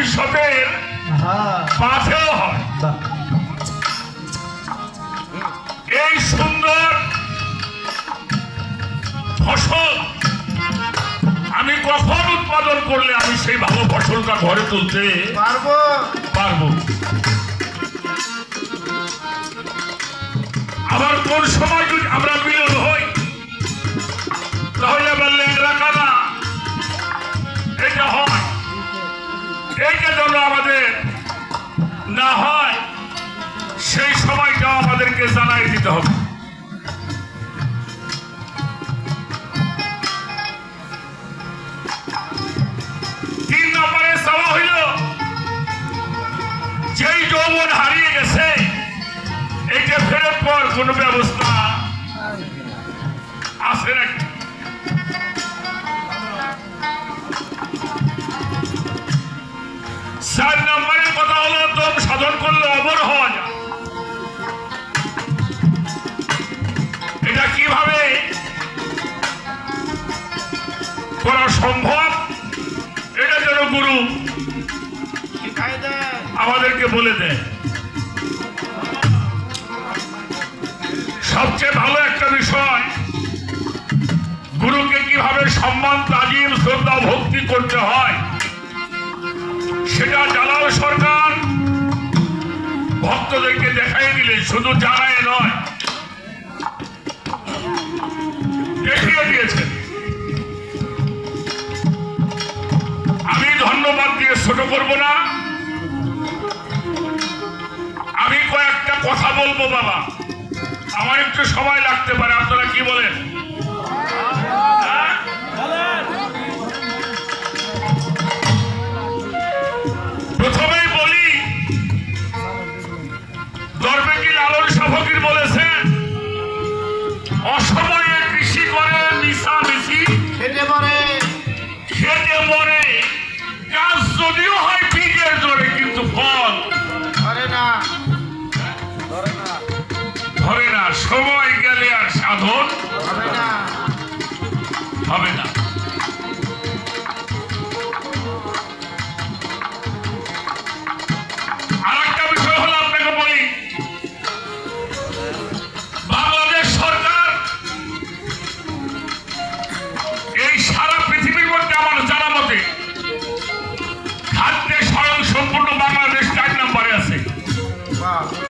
ভবিষ্যতের পাথেও হয়। এই সুন্দর ফসল আমি কখন উৎপাদন করলে আমি সেই ভালো ফসলটা ঘরে তুলতে পারবো, আবার কোন সময় যদি আমরা মিলন হই তাহলে বললে রাখা না এটা হয়, এইটা যেন আমাদের না হয় সেই সময়টা আমাদেরকে জানাই দিতে হবে। তিন নম্বরে চাওয়া হইল যেই যৌবন হারিয়ে গেছে এইটা ফেরত পর কোন ব্যবস্থা আছে নাকি। চার নম্বরের কথা হলো দম সাধন করলে অমর হওয়া যায়। এটা কিভাবে করা সম্ভব এটা যেন গুরু আমাদেরকে বলে দেয়। সবচেয়ে ভালো একটা বিষয় গুরুকে কিভাবে সম্মান তাজিম শ্রদ্ধা ভক্তি করতে হয় সেটা জালাল সরকার ভক্তদেরকে দেখাই দিলেন, শুধু জানায় নয় দেখিয়ে দিয়েছেন। আমি ধন্যবাদ দিয়ে ছোট করব না, আমি কয়েকটা কথা বলবো বাবা, আমার একটু সময় লাগতে পারে, আপনারা কি বলেন? প্রথমেই বলি দরবেকি লালন শাহ ফকির বলেছেন অসময়ে কৃষি করে মিশামিশি খেটে মরে, গাছ যদিও হয় বীজের জোরে কিন্তু ফল ধরে না, সময় গেলে আর সাধন হবে না।